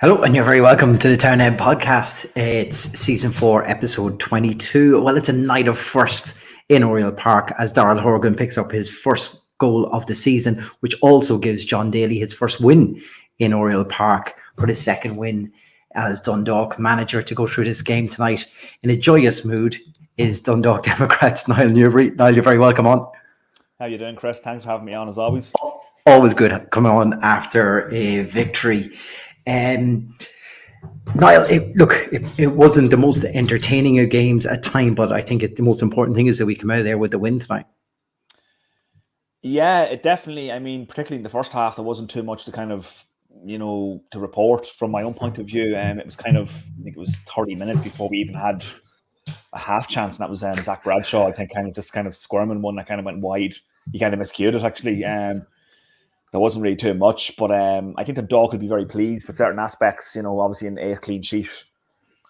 Hello, and you're very welcome to the Townhead podcast. It's season 4, episode 22. Well, it's a night of first in Oriel Park as Darrell Horgan picks up his first goal of the season, which also gives John Daly his first win in Oriel Park for his second win as Dundalk manager. To go through this game tonight in a joyous mood is Dundalk Democrats Niall Newbury. Niall, you're very welcome on. How you doing, Chris? Thanks for having me on as always. Always good coming on after a victory. Niall, it wasn't the most entertaining of games at time, but I think the most important thing is that we come out of there with the win tonight. Yeah, it definitely, particularly in the first half, there wasn't too much to to report from my own point of view. It was I think it was 30 minutes before we even had a half chance, and that was Zach Bradshaw, I think, just squirming one that kind of went wide. He kind of miscued it, actually. There wasn't really too much, but I think the Dundalk will be very pleased with certain aspects. Obviously an 8 clean sheet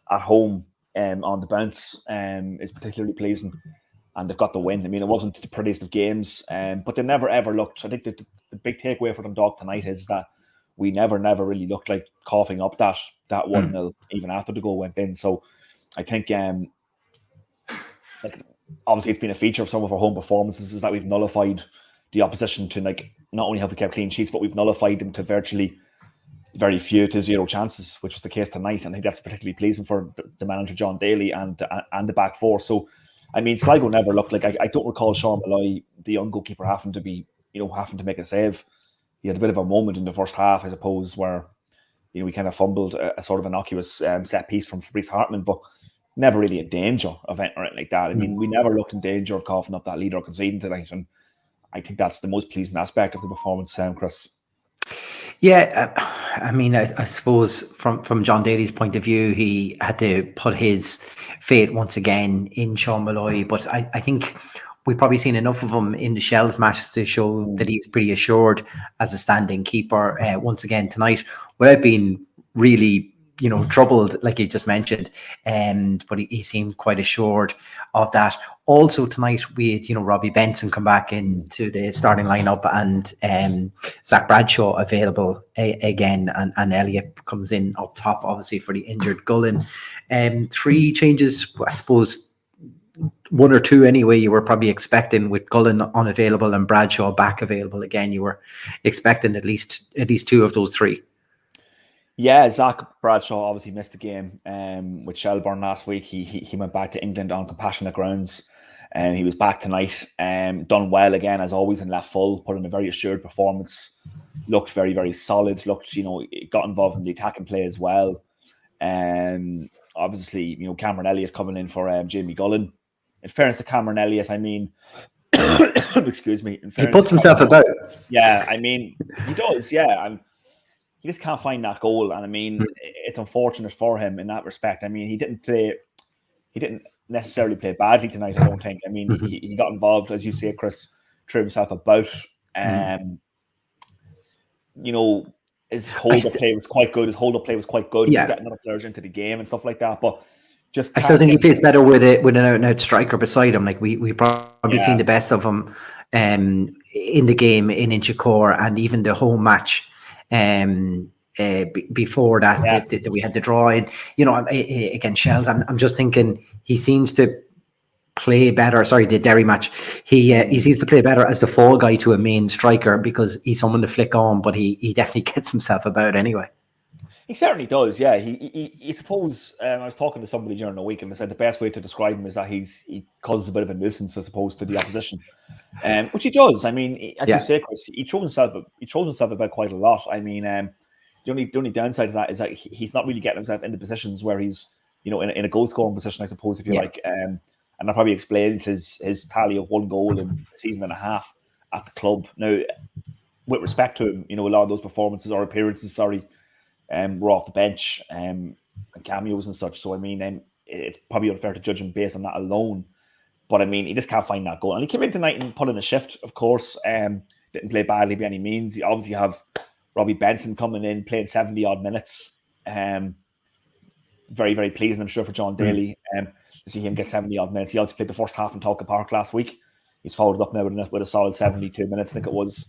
at home on the bounce is particularly pleasing, and they've got the win. It wasn't the prettiest of games, but they never ever looked. I think the big takeaway for Dundalk tonight is that we never really looked like coughing up that 1-0 even after the goal went in. So I think obviously it's been a feature of some of our home performances is that we've nullified the opposition to not only have we kept clean sheets, but we've nullified them to virtually very few to zero chances, which was the case tonight. And I think that's particularly pleasing for the manager, John Daly, and the back four. So, Sligo never looked like, I don't recall Sean Malloy, the young goalkeeper, having to make a save. He had a bit of a moment in the first half, I suppose, where, we kind of fumbled a sort of innocuous set piece from Fabrice Hartman, but never really in danger of anything like that. We never looked in danger of coughing up that lead or conceding tonight. And I think that's the most pleasing aspect of the performance, Chris. Yeah, I suppose from John Daly's point of view, he had to put his fate once again in Sean Malloy, but I think we've probably seen enough of him in the Shells match to show that he's pretty assured as a standing keeper once again tonight, without being really troubled, like you just mentioned, but he seemed quite assured of that. Also tonight we had Robbie Benson come back into the starting lineup, and Zach Bradshaw available again, and Elliott comes in up top, obviously, for the injured Gullen. 3 changes, I suppose 1 or 2 anyway, you were probably expecting, with Gullen unavailable and Bradshaw back available again. You were expecting at least 2 of those 3. Yeah, Zach Bradshaw obviously missed the game with Shelbourne last week. He went back to England on compassionate grounds, and he was back tonight. Done well again, as always, in left full, put in a very assured performance. Looked very, very solid. Got involved in the attacking play as well. Obviously, Cameron Elliott coming in for Jamie Gullen. In fairness to Cameron Elliott, excuse me. He puts himself about. Yeah, he does. Yeah, he just can't find that goal, and it's unfortunate for him in that respect. He didn't necessarily play badly tonight, I don't think. He got involved, as you say, Chris, threw himself about. His hold-up play was quite good. He was getting other players into the game and stuff like that, but I still think he plays better with an out-and-out striker beside him. Like we probably seen the best of him in the game in Inchicore, and even the home match before that, that we had to draw in, against Shells. I'm just thinking he seems to play better. Sorry, the Derry match. He seems to play better as the fall guy to a main striker, because he's someone to flick on, but he definitely gets himself about anyway. He certainly does, yeah. He suppose, I was talking to somebody during the week, and they said the best way to describe him is that he causes a bit of a nuisance, as opposed to the opposition, which he does. As you say, Chris, he throws himself about quite a lot. The only downside to that is that he's not really getting himself into positions where he's, in a goal scoring position, I suppose, if you like. And that probably explains his tally of 1 goal in a season and a half at the club. Now, with respect to him, a lot of those performances or appearances, were off the bench and cameos and such. So, it's probably unfair to judge him based on that alone. But, he just can't find that goal. And he came in tonight and put in a shift, of course. Didn't play badly by any means. You obviously have Robbie Benson coming in, playing 70-odd minutes. Very, very pleasing, I'm sure, for John Daly to see him get 70-odd minutes. He also played the first half in Talca Park last week. He's followed up now with a solid 72 minutes, I think it was.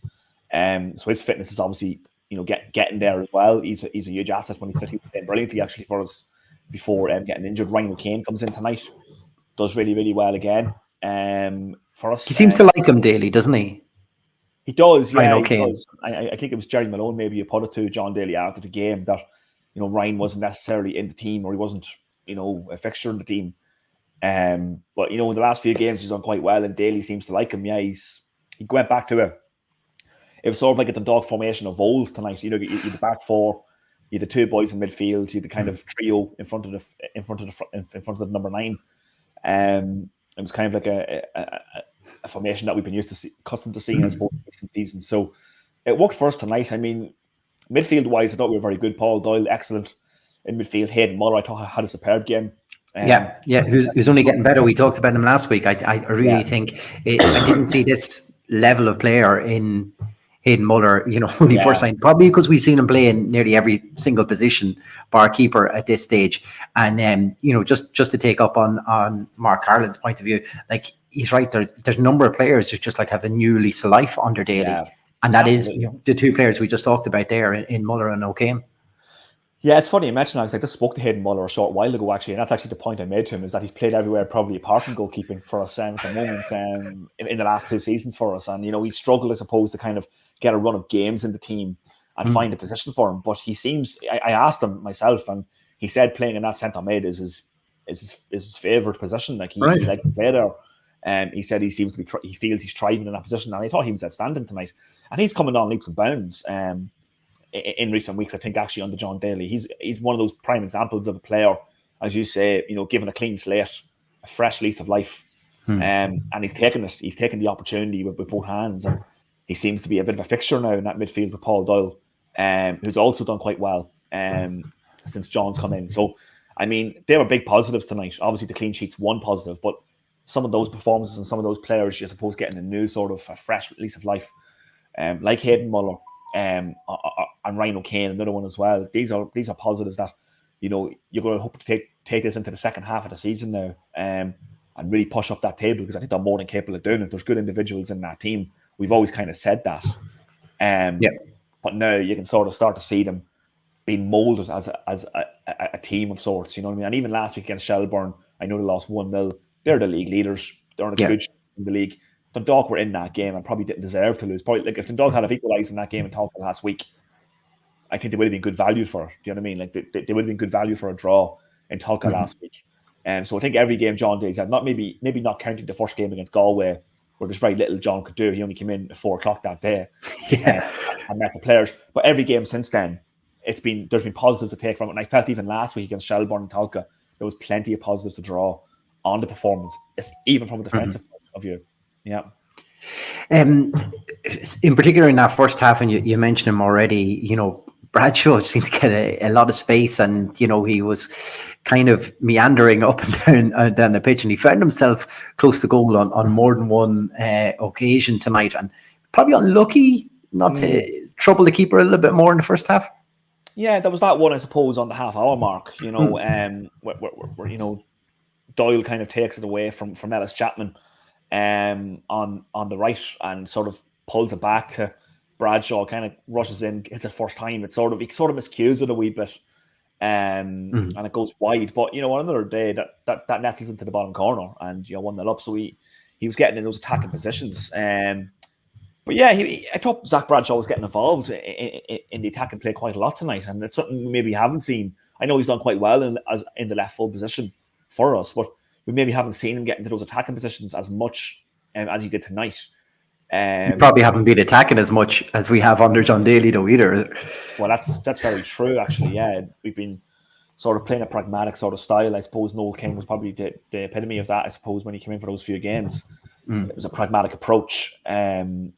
So his fitness is obviously getting there as well. He's a huge asset when he's playing brilliantly actually for us before getting injured. Ryan O'Kane comes in tonight, does really, really well again. For us, he seems to like him daily, doesn't he? He does, yeah, Ryan he O'Kane. does. I think it was Jerry Malone maybe you put it to John Daly after the game that Ryan wasn't necessarily in the team, or he wasn't a fixture in the team. But in the last few games he's done quite well, and Daly seems to like him. Yeah, he went back to it. It was sort of like a Dundalk formation of old tonight. You had the back four, you had the two boys in midfield, you had the kind of trio in front of the number 9. It was kind of like a formation that we've been accustomed to seeing, I suppose, recent seasons. So it worked for us tonight. I mean, midfield wise, I thought we were very good. Paul Doyle, excellent in midfield. Hayden Muller, I thought had a superb game. Who's only getting better. We talked about him last week. I really think I didn't see this level of player in Hayden Muller, when he first signed, probably because we've seen him play in nearly every single position, bar keeper at this stage. And just to take up on Mark Carlin's point of view, like he's right, there's a number of players who just like have a new lease of life under Daly, and that is the two players we just talked about there in Muller and O'Kane. Yeah, it's funny you mentioned that, because I just spoke to Hayden Muller a short while ago, actually, and that's actually the point I made to him, is that he's played everywhere, probably apart from goalkeeping for us at the moment in the last 2 seasons for us. And, he struggled, I suppose, to kind of get a run of games in the team and find a position for him. But he seems, I asked him myself, and he said playing in that centre mid is his favourite position. Like, he likes to play there. He said he seems to be, he feels he's thriving in that position, and I thought he was outstanding tonight. And he's coming on leaps and bounds. In recent weeks, I think, actually, under John Daly, he's one of those prime examples of a player, as you say, given a clean slate, a fresh lease of life, and he's taken it. He's taken the opportunity with both hands, and he seems to be a bit of a fixture now in that midfield with Paul Doyle, who's also done quite well since John's come in. So, I mean, they were big positives tonight. Obviously, the clean sheet's one positive, but some of those performances and some of those players, you suppose, getting a new sort of a fresh lease of life, like Hayden Muller. And Ryan O'Kane, another one as well. These are positives that you're going to hope to take this into the second half of the season now, and really push up that table, because I think they're more than capable of doing it. There's good individuals in that team. We've always kind of said that, but now you can sort of start to see them being moulded as a team of sorts. You know what I mean? And even last week against Shelbourne, I know they lost 1-0. They're the league leaders. They're on a good in the league. Dundalk were in that game and probably didn't deserve to lose. Probably, like, if Dundalk had equalised in that game in Talca last week, I think they would have been good value for it. Do you know what I mean? Like, they would have been good value for a draw in Talca last week. So I think every game John Daly's had, maybe not counting the first game against Galway, where there's very little John could do. He only came in at 4:00 that day and met the players. But every game since then, there's been positives to take from it. And I felt even last week against Shelbourne and Talca, there was plenty of positives to draw on the performance, even from a defensive point of view. Yeah. In particular in that first half, and you mentioned him already, Bradshaw seemed to get a lot of space, and he was kind of meandering up and down the pitch, and he found himself close to goal on more than one occasion tonight, and probably unlucky not to trouble the keeper a little bit more in the first half. Yeah, there was that one, I suppose, on the half-hour mark. Where Doyle kind of takes it away from Ellis Chapman on the right, and sort of pulls it back to Bradshaw, kind of rushes in, hits it first time. He sort of miscues it a wee bit, and it goes wide. But on another day that nestles into the bottom corner, and 1-0 up. So he was getting in those attacking positions. But yeah, I thought Zach Bradshaw was getting involved in the attacking play quite a lot tonight, and it's something we maybe haven't seen. I know he's done quite well in the left full position for us, but we maybe haven't seen him get into those attacking positions as much as he did tonight. You probably haven't been attacking as much as we have under John Daly, though, either. Well, that's very true, actually. Yeah, we've been sort of playing a pragmatic sort of style. I suppose Noel King was probably the epitome of that, I suppose, when he came in for those few games. It was a pragmatic approach. And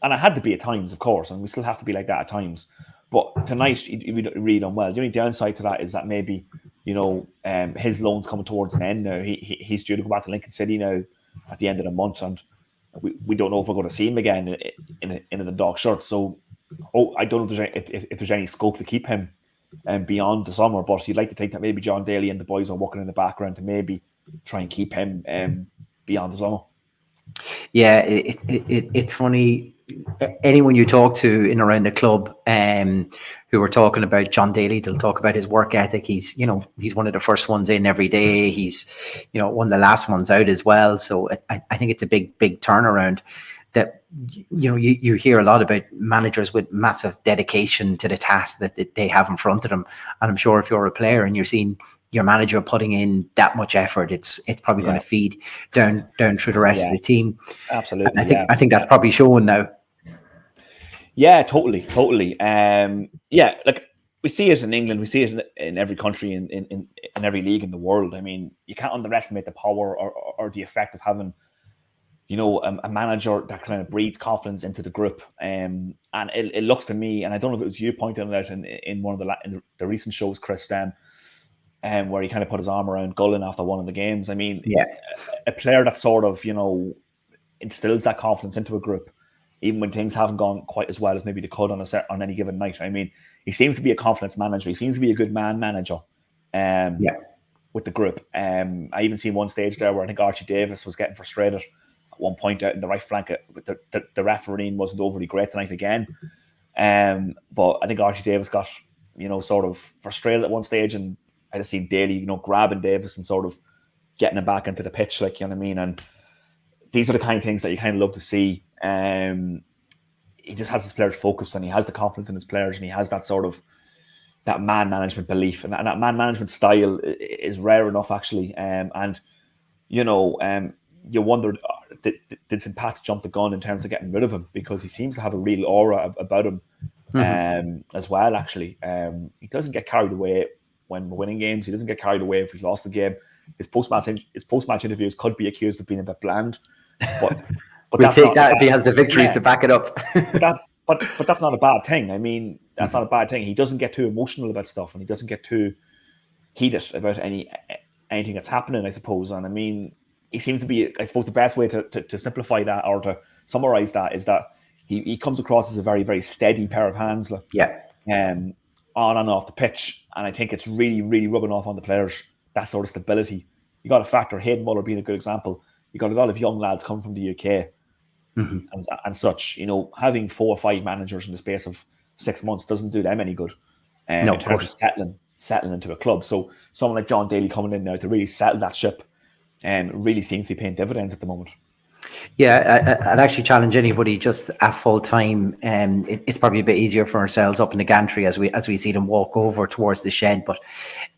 it had to be at times, of course, and we still have to be like that at times. But tonight, he really done well. The only downside to that is that maybe, his loan's coming towards an end now. He's due to go back to Lincoln City now at the end of the month, and we don't know if we're going to see him again in a Dundalk shirt. So, I don't know if there's any scope to keep him beyond the summer. But you'd like to think that maybe John Daly and the boys are working in the background to maybe try and keep him beyond the summer. Yeah, it's funny. anyone you talk to in around the club, who are talking about John Daly, they'll talk about his work ethic. He's one of the first ones in every day. He's one of the last ones out as well. So I think it's a big turnaround. That you hear a lot about managers with massive dedication to the task that they have in front of them, and I'm sure if you're a player and you're seeing your manager putting in that much effort, it's probably going to feed down through the rest of the team. Absolutely, and I think that's probably showing now. Yeah, totally. Like we see it in England, we see it in every country, in every league in the world. I mean, you can't underestimate the power or the effect of having a manager that kind of breeds confidence into the group. And it looks to me, and I don't know if it was you pointing it out in one of the recent shows, Chris, where he kind of put his arm around Gullen after one of the games. I mean, a player that sort of, instills that confidence into a group, even when things haven't gone quite as well as maybe they could on any given night. I mean, he seems to be a confidence manager. He seems to be a good man manager. With the group. I even seen one stage there where I think Archie Davis was getting frustrated at one point out in the right flank. The refereeing wasn't overly great tonight again. But I think Archie Davis got, sort of frustrated at one stage, and I just seen Daly, grabbing Davis and sort of getting him back into the pitch, like, you know what I mean? And these are the kind of things that you kind of love to see. He just has his players focused, and he has the confidence in his players, and he has that sort of that man management belief, and that man management style is rare enough, actually. You wonder, did St. Pat's jump the gun in terms of getting rid of him, because he seems to have a real aura about him as well, actually. He doesn't get carried away when we're winning games. He doesn't get carried away if we've lost the game. His post-match interviews could be accused of being a bit bland. But we'll take that if he has the victories to back it up. But that's not a bad thing. I mean, that's not a bad thing. He doesn't get too emotional about stuff, and he doesn't get too heated about anything that's happening, I suppose. And I mean, he seems to be, I suppose, the best way to simplify that or to summarize that is that he comes across as a very, very steady pair of hands. On and off the pitch. And I think it's really, really rubbing off on the players, that sort of stability. You got to factor Hayden Muller being a good example. You got a lot of young lads come from the UK. And such, having 4 or 5 managers in the space of 6 months doesn't do them any good. No, in terms of settling into a club. So someone like John Daly coming in now to really settle that ship, really seems to be paying dividends at the moment. Yeah, I'd actually challenge anybody just at full time. It's probably a bit easier for ourselves up in the gantry as we see them walk over towards the shed. But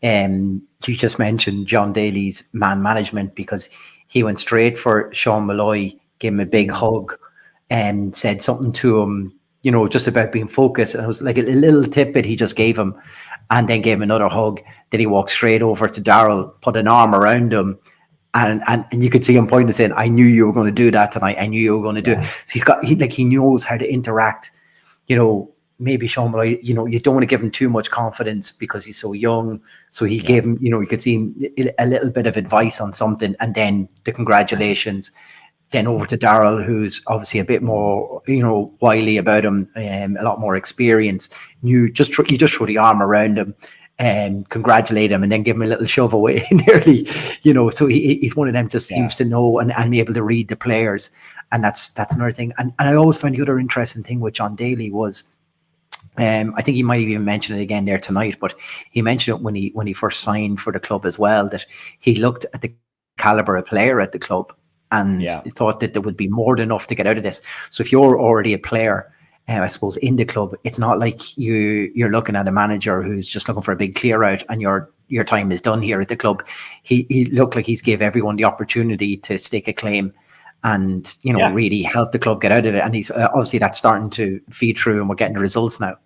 you just mentioned John Daly's man management, because he went straight for Sean Malloy, gave him a big hug, and said something to him, just about being focused. And it was like a little tidbit he just gave him, and then gave him another hug. Then he walked straight over to Darryl, put an arm around him, and you could see him pointing and saying, "I knew you were going to do that tonight. I knew you were going to do it." So he knows how to interact. Maybe Sean Malloy, you don't want to give him too much confidence because he's so young. So he gave him, you could see him a little bit of advice on something, and then the congratulations. Then over to Darryl, who's obviously a bit more, wily about him, a lot more experience. You just throw the arm around him and congratulate him, and then give him a little shove away nearly, So he's one of them, just seems to know and be able to read the players, and that's another thing. And I always find the other interesting thing with John Daly was, I think he might have even mentioned it again there tonight, but he mentioned it when he first signed for the club as well, that he looked at the caliber of player at the club and thought that there would be more than enough to get out of this. So if you're already a player, I suppose, in the club, it's not like you're looking at a manager who's just looking for a big clear out and your time is done here at the club. He looked like he's gave everyone the opportunity to stake a claim and really help the club get out of it. And he's obviously that's starting to feed through, and we're getting the results now.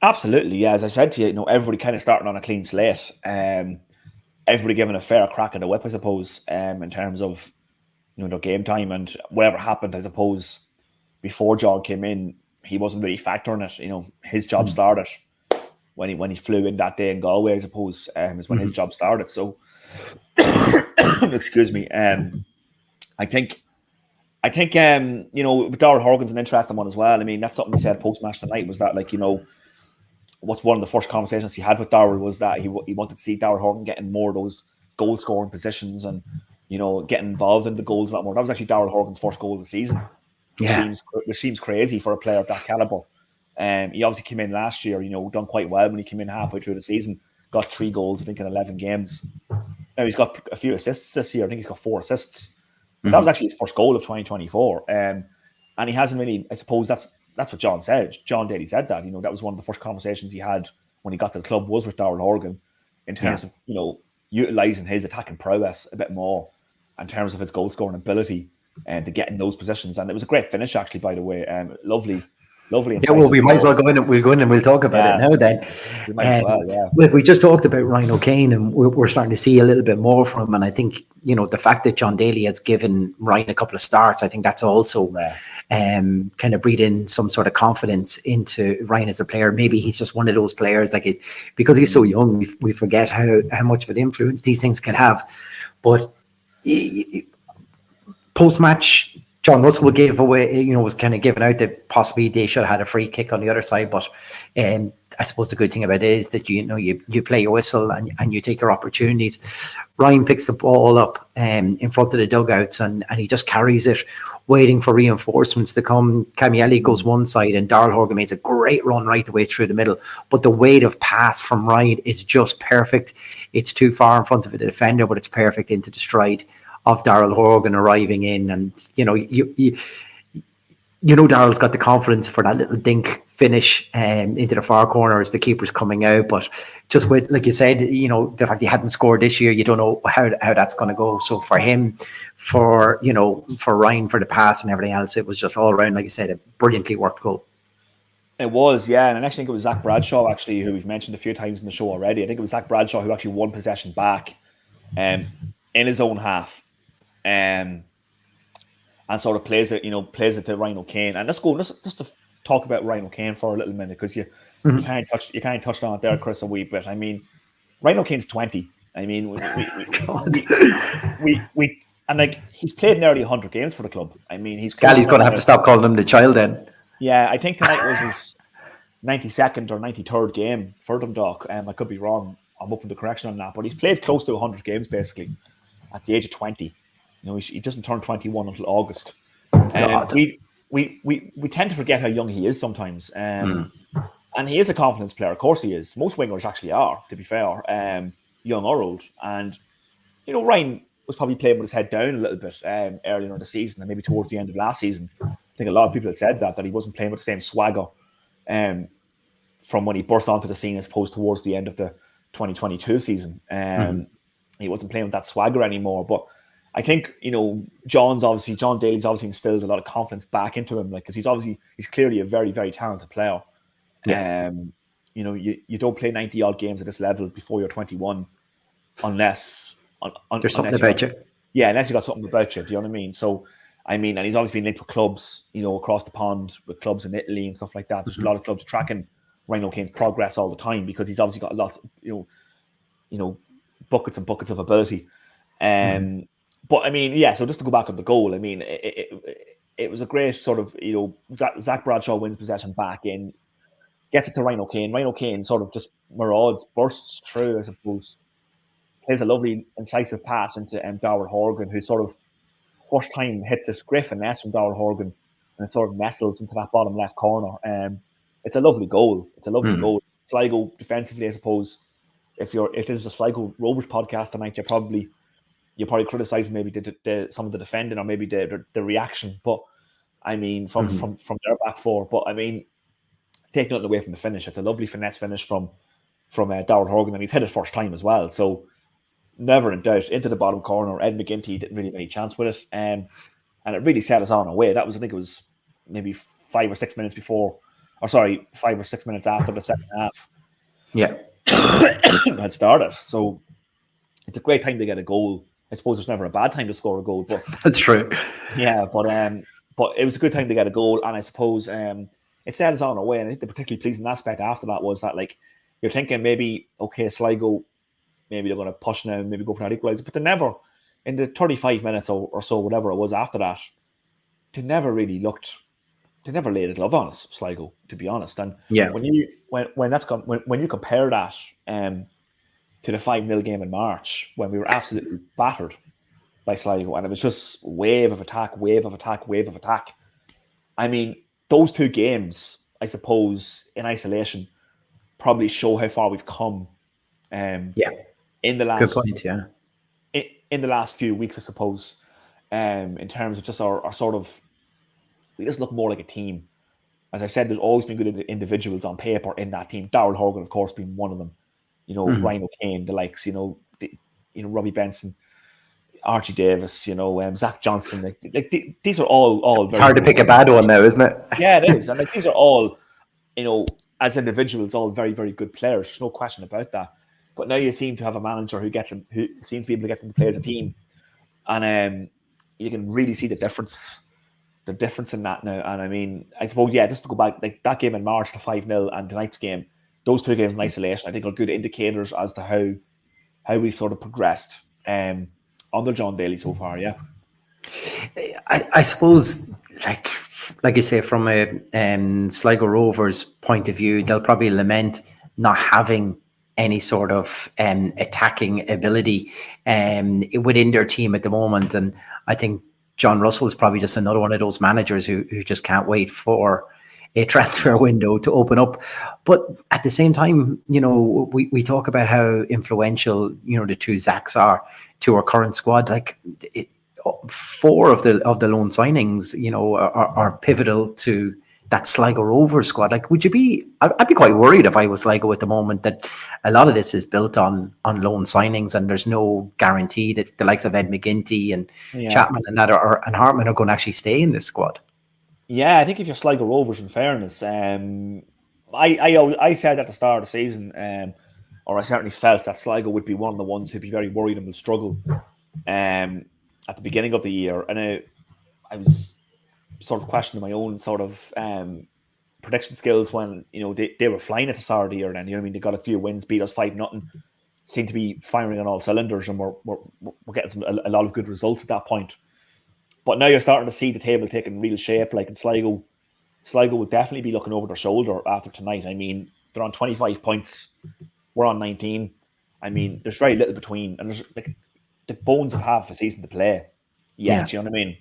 Absolutely, yeah. As I said to you, everybody kind of starting on a clean slate. Everybody given a fair crack at the whip, I suppose, in terms of their game time, and whatever happened, I suppose, before John came in, he wasn't really factoring it. His job started when he flew in that day in Galway, I suppose, is when his job started. So, excuse me. I think Darryl Horgan's an interesting one as well. I mean, that's something he said post-match tonight, was that, what's one of the first conversations he had with Darryl was that he wanted to see Darryl Horgan getting more of those goal-scoring positions and, getting involved in the goals a lot more. That was actually Darryl Horgan's first goal of the season. which seems crazy for a player of that caliber. He obviously came in last year, done quite well when he came in halfway through the season. Got 3 goals, I think, in 11 games. Now he's got a few assists this year. I think he's got 4 assists. But that was actually his first goal of 2024. And he hasn't really, I suppose that's what John said. John Daly said that. That was one of the first conversations he had when he got to the club was with Darrell Horgan in terms of, utilising his attacking prowess a bit more in terms of his goal scoring ability and to get in those positions. And it was a great finish, actually, by the way. Lovely. Yeah, well, we might as well go in and we'll talk about it now then. We might as well, yeah. Look, we just talked about Ryan O'Kane and we're starting to see a little bit more from him. And I think, the fact that John Daly has given Ryan a couple of starts, I think that's also kind of breathing some sort of confidence into Ryan as a player. Maybe he's just one of those players, because he's so young, we forget how much of an influence these things can have. But post-match, John Russell gave away, was kind of giving out that possibly they should have had a free kick on the other side. But I suppose the good thing about it is that, you play your whistle and you take your opportunities. Ryan picks the ball up in front of the dugouts and he just carries it, waiting for reinforcements to come. Camielli goes one side and Darrell Horgan makes a great run right the way through the middle. But the weight of pass from Ryan is just perfect. It's too far in front of the defender, but it's perfect into the stride of Darrell Horgan arriving in. And, Darrell's got the confidence for that little dink finish into the far corner as the keeper's coming out. But just with, like you said, the fact he hadn't scored this year, you don't know how that's going to go. So for him, for Ryan, for the pass and everything else, it was just all around, like you said, a brilliantly worked goal. It was, yeah. And I actually think it was Zach Bradshaw, actually, who we've mentioned a few times in the show already. I think it was Zach Bradshaw who actually won possession back in his own half. And sort of plays it to Ryan O'Kane. And let's go just to talk about Ryan O'Kane for a little minute, because you kind of touched on it there, Chris, a wee bit. I mean, Ryan O'Kane's 20. I mean, we and he's played nearly 100 games for the club. I mean, he's Gally's going to have to stop calling him the child then. Yeah, I think tonight was his 92nd or 93rd game for Dundalk. I could be wrong. I'm open to correction on that, but he's played close to 100 games basically at the age of 20. He doesn't turn 21 until August. We tend to forget how young he is sometimes. And he is a confidence player. Of course he is. Most wingers actually are, to be fair, young or old. And, Ryan was probably playing with his head down a little bit earlier in the season and maybe towards the end of last season. I think a lot of people had said that he wasn't playing with the same swagger from when he burst onto the scene as opposed towards the end of the 2022 season. He wasn't playing with that swagger anymore. But I think, John Daly's obviously instilled a lot of confidence back into him, because he's clearly a very, very talented player. Yeah. You don't play 90 odd games at this level before you're 21 unless there's something about you. Yeah, unless you got something about you. Do you know what I mean? So, and he's obviously been linked with clubs, across the pond, with clubs in Italy and stuff like that. There's a lot of clubs tracking Ryan O'Kane's progress all the time because he's obviously got lots, buckets and buckets of ability. But so just to go back on the goal, it was a great sort of, Zach Bradshaw wins possession back in, gets it to Ryan O'Kane. Ryan O'Kane sort of just marauds, bursts through, I suppose, plays a lovely incisive pass into Darrell Horgan, who sort of first time hits this great finesse from Darrell Horgan and it sort of nestles into that bottom left corner. It's a lovely goal. Goal. Sligo defensively, I suppose, if this is a Sligo Rovers podcast tonight, you're probably criticizing maybe some of the defending or maybe the reaction. But from their back four. But take nothing away from the finish. It's a lovely finesse finish from Darrell Horgan, and he's hit it first time as well. So never in doubt, into the bottom corner. Ed McGinty didn't really have any chance with it, and it really set us on our way. That was, I think, it was maybe 5 or 6 minutes before, 5 or 6 minutes after the second half. Yeah, had started. So it's a great time to get a goal. I suppose there's never a bad time to score a goal, but that's true. Yeah, but it was a good time to get a goal, and I suppose it set us on our way. And I think the particularly pleasing aspect after that was that, you're thinking maybe, okay, Sligo, maybe they're going to push now, maybe go for that equaliser, but they never, in the 35 minutes or so, whatever it was after that, they never really laid a glove on us, Sligo, to be honest. And yeah, when you compare that to the 5-0 game in March, when we were absolutely battered by Sligo, and it was just wave of attack. I mean, those 2 games, I suppose, in isolation, probably show how far we've come. Yeah, in the good last point. Yeah, in the last few weeks, I suppose, in terms of just our sort of, we just look more like a team. As I said, there's always been good individuals on paper in that team. Darryl Horgan, of course, being one of them. Ryan O'Kane, the likes, Robbie Benson, Archie Davis, Zach Johnson. These are all it's very hard to good. pick a bad one now, isn't it? Yeah, it is, and these are all, as individuals, all very, very good players. There's no question about that. But now you seem to have a manager who seems to be able to get them to play as a team, and you can really see the difference in that now. And I mean, I suppose, just to go back, like that game in March, the 5-0, and tonight's game, those 2 games in isolation, I think are good indicators as to how we've sort of progressed under John Daly so far. Yeah. I suppose, like you say, from a Sligo Rovers point of view, they'll probably lament not having any sort of attacking ability within their team at the moment. And I think John Russell is probably just another one of those managers who just can't wait for a transfer window to open up. But at the same time, we talk about how influential, the 2 Zacks are to our current squad. Like 4 of the loan signings, are pivotal to that Sligo Rovers squad. Like, would you be? I'd be quite worried if I was Sligo at the moment that a lot of this is built on loan signings, and there's no guarantee that the likes of Ed McGinty and Chapman and and Hartman are going to actually stay in this squad. Yeah, I think if you're Sligo Rovers, in fairness, I said at the start of the season, or I certainly felt that Sligo would be one of the ones who'd be very worried and will struggle at the beginning of the year. And I was sort of questioning my own sort of prediction skills when, they were flying at the start of the year. Then, they got a few wins, beat us 5-0, seemed to be firing on all cylinders, and we're getting a lot of good results at that point. But now you're starting to see the table taking real shape. Like in Sligo would definitely be looking over their shoulder after tonight. I mean, they're on 25 points. We're on 19. I mean, there's very little between. And there's the bones of half a season to play. Yeah, do you know what I mean?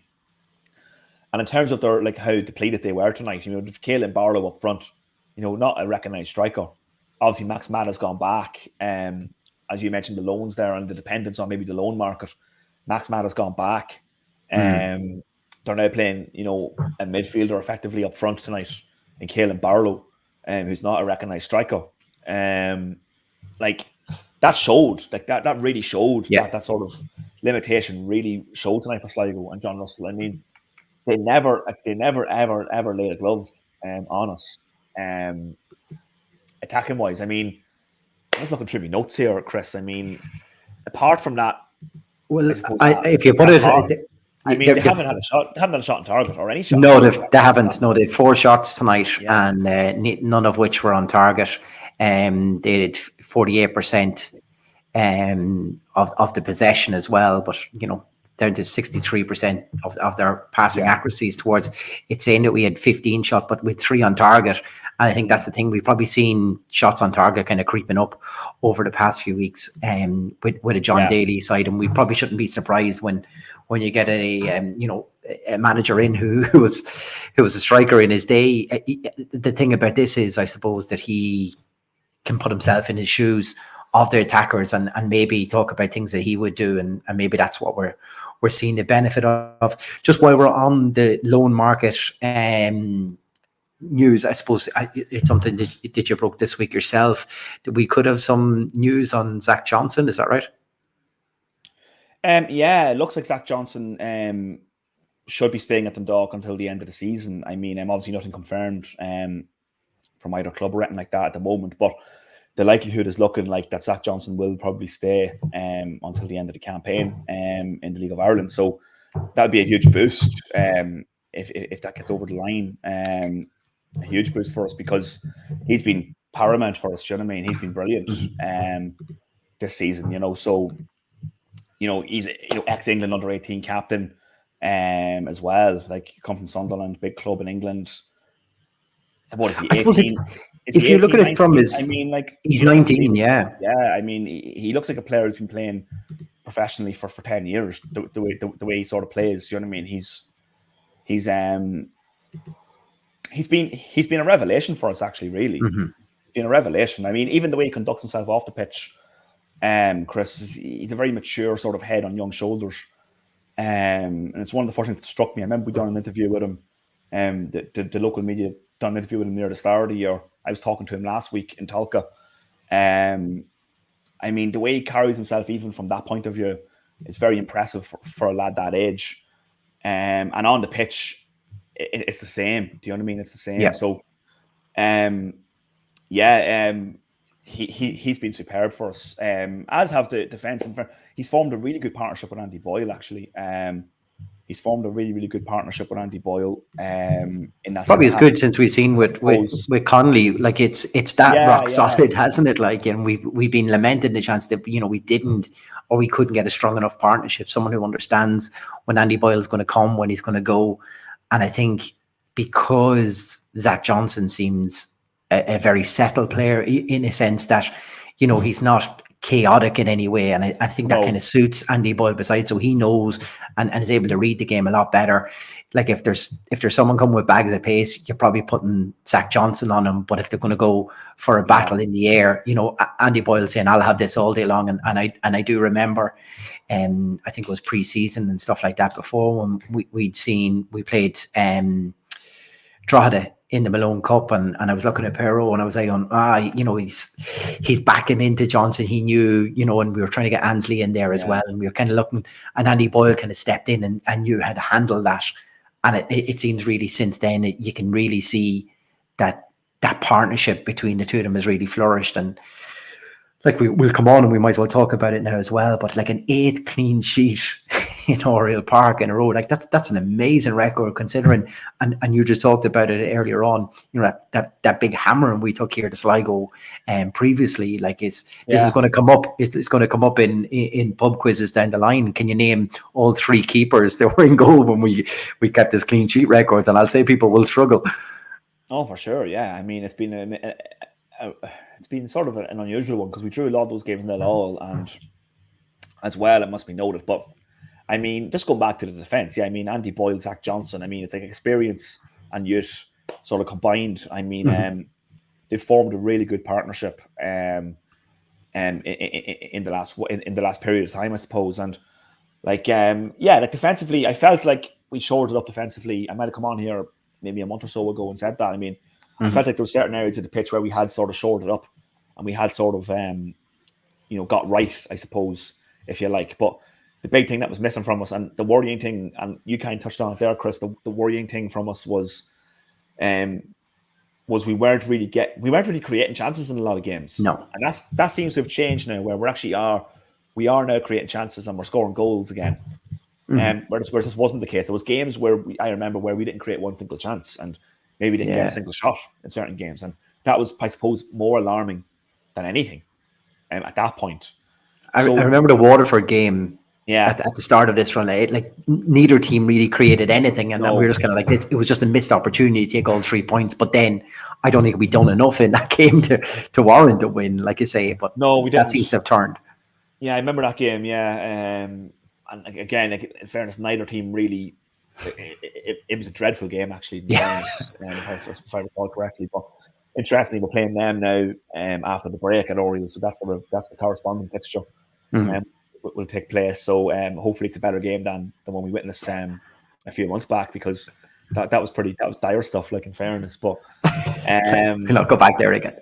And in terms of their how depleted they were tonight, with Caelan Barlow up front, not a recognised striker. Obviously, Max Matt has gone back. As you mentioned, the loans there and the dependence on maybe the loan market. Max Matt has gone back. They're now playing, a midfielder effectively up front tonight in Caelan Barlow, who's not a recognised striker. That showed, that really showed that sort of limitation really showed tonight for Sligo and John Russell. I mean, they never ever laid a glove on us. Attacking wise, I mean, I was looking through my notes here, Chris. I mean, apart from that, well, if you put it. I mean, they haven't had a shot. They haven't had a shot on target or any shot. No, they haven't. No, they had 4 shots tonight, and none of which were on target. They did 48% of the possession as well, but down to 63% of their passing accuracies towards. It's saying that we had 15 shots, but with 3 on target. And I think that's the thing. We've probably seen shots on target kind of creeping up over the past few weeks with a John Daly side, and we probably shouldn't be surprised when you get a manager in who was a striker in his day. The thing about this is, I suppose, that he can put himself in his shoes of the attackers and maybe talk about things that he would do, and maybe that's what we're seeing the benefit of. Just while we're on the loan market news, I suppose it's something that you broke this week yourself, that we could have some news on Zach Johnson. Is that right? It looks like Zach Johnson should be staying at Dundalk until the end of the season. I mean, obviously nothing confirmed from either club or anything like that at the moment, but the likelihood is looking like that Zach Johnson will probably stay until the end of the campaign in the League of Ireland. So that would be a huge boost if that gets over the line. A huge boost for us, because he's been paramount for us. Do you know what I mean? He's been brilliant this season. So he's ex-England under-18 captain as well. Like, come from Sunderland, big club in England. What is he? 18? If you look at it from his, I mean, he's 19, yeah. I mean, he looks like a player who's been playing professionally for 10 years. The way he sort of plays, do you know what I mean? he's been a revelation for us, actually, really. Mm-hmm. Been a revelation. I mean, even the way he conducts himself off the pitch, Chris, he's a very mature sort of head on young shoulders. And it's one of the first things that struck me. I remember we done an interview with him, the local media done an interview with him near the start of the year. I was talking to him last week in Talca. I mean, the way he carries himself, even from that point of view, is very impressive for a lad that age. And on the pitch, it's the same. Do you know what I mean? It's the same. Yeah. So, he's been superb for us. As have the defence. He's formed a really good partnership with Andy Boyle, actually. He's formed a really, really good partnership with Andy Boyle. In that probably as good since we've seen with Connolly. Like it's that rock solid, hasn't it? Like, and we've been lamenting the chance that we didn't, or we couldn't get a strong enough partnership. Someone who understands when Andy Boyle's going to come, when he's going to go. And I think because Zach Johnson seems a very settled player in a sense that he's not chaotic in any way, and I think that kind of suits Andy Boyle. Besides, so he knows and is able to read the game a lot better. Like if there's someone coming with bags of pace, you're probably putting Zach Johnson on him. But if they're going to go for a battle in the air, Andy Boyle saying, "I'll have this all day long." And I do remember, I think it was pre-season and stuff like that before when we played Drogheda in the Malone Cup, and I was looking at Perro and I was like, he's backing into Johnson. He knew, and we were trying to get Ansley in there as well, and we were kind of looking, and Andy Boyle kind of stepped in and knew how to handle that. And it seems really since then you can really see that partnership between the two of them has really flourished. And like we'll come on and we might as well talk about it now as well. But like an 8th clean sheet in Oriel Park in a row, like that's an amazing record considering. And you just talked about it earlier on. That big hammering we took here to Sligo previously. Like this is going to come up. It's going to come up in pub quizzes down the line. Can you name all 3 keepers that were in goal when we kept this clean sheet records? And I'll say people will struggle. Oh, for sure. Yeah, I mean it's been sort of an unusual one because we drew a lot of those games in that all, and as well it must be noted. But I mean, just going back to the defence, I mean Andy Boyle, Zach Johnson. I mean it's like experience and youth sort of combined. I mean, they formed a really good partnership in the last period of time, I suppose. And like like defensively, I felt like we shored it up defensively. I might have come on here maybe a month or so ago and said that. I mean, I felt like there were certain areas of the pitch where we had sort of shored it up and we had sort of, got right, I suppose, if you like. But the big thing that was missing from us, and the worrying thing, and you kind of touched on it there, Chris, the worrying thing from us was we weren't really creating chances in a lot of games. No. And that seems to have changed now, where we are now creating chances and we're scoring goals again. Where this wasn't the case. There was games where I remember where we didn't create one single chance and maybe didn't get a single shot in certain games. And that was, I suppose, more alarming than anything at that point. I remember the Waterford game at the start of this run. Like neither team really created anything, and we were just kind of like, it was just a missed opportunity to take all 3 points. But then I don't think we'd done enough in that game to warrant a win, like you say. But no, we didn't. That seems to have turned. Yeah, I remember that game, and again, like, in fairness, neither team really. It was a dreadful game, actually. If I recall correctly. But interestingly, we're playing them now after the break at Oriel, so that's the corresponding fixture will take place. So hopefully, it's a better game than the one we witnessed a few months back, because that was dire stuff. Like, in fairness, but we'll not go back there again.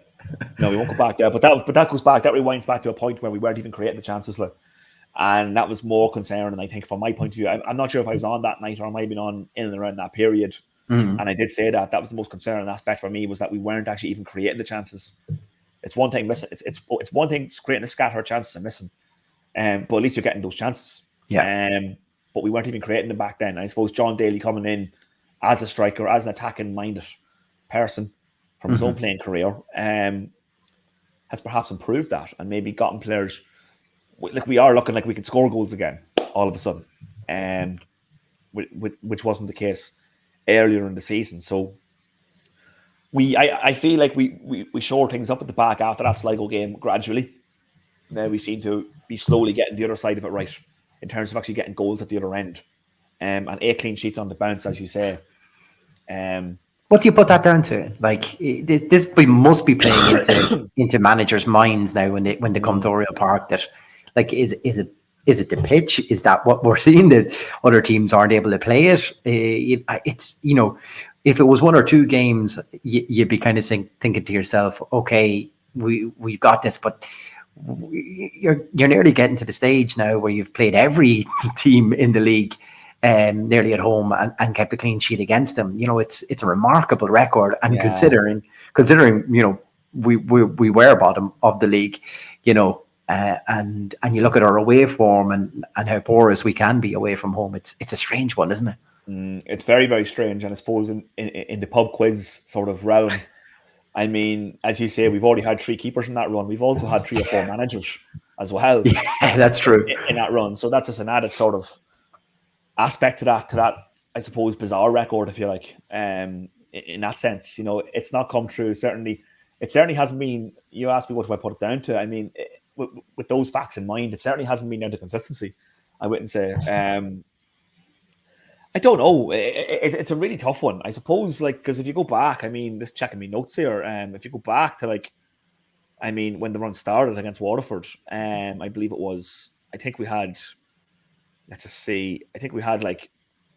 No, we won't go back there. But that goes back. That rewinds back to a point where we weren't even creating the chances. Like. And that was more concerning, I think, from my point of view. I'm not sure if I was on that night or I might have been on in and around that period. And I did say that was the most concerning aspect for me, was that we weren't actually even creating the chances. It's one thing missing. It's one thing creating a scatter of chances and missing. But at least you're getting those chances. Yeah. But we weren't even creating them back then. And I suppose John Daly coming in as a striker, as an attacking-minded person from his own playing career, has perhaps improved that and maybe gotten players. Like, we are looking like we can score goals again all of a sudden, which wasn't the case earlier in the season. So I feel like we shore things up at the back after that Sligo game gradually. Now we seem to be slowly getting the other side of it right in terms of actually getting goals at the other end, and 8 clean sheets on the bounce, as you say. Well, What do you put that down to? Like this must be playing into managers' minds now when they come to Oriel Park. That like is it the pitch? Is that what we're seeing, that other teams aren't able to play it? It's if it was one or two games, you'd be kind of thinking to yourself, okay, we've got this, but you're nearly getting to the stage now where you've played every team in the league nearly at home and kept a clean sheet against them. It's a remarkable record, and considering we were bottom of the league, and you look at our away form and how porous we can be away from home. It's a strange one, isn't it? It's very, very strange. And I suppose in the pub quiz sort of realm, I mean, as you say, we've already had 3 keepers in that run. We've also had 3 or 4 managers as well. Yeah, that's true. In that run. So that's just an added sort of aspect to that, I suppose, bizarre record, if you like. In that sense, it's not come true. It certainly hasn't been. You asked me what do I put it down to. I mean, with those facts in mind, it certainly hasn't been down to consistency, I wouldn't say. I don't know. It's a really tough one, I suppose. Because if you go back, I mean, just checking my notes here. If you go back to when the run started against Waterford, I believe it was. I think we had. Let's just see. I think we had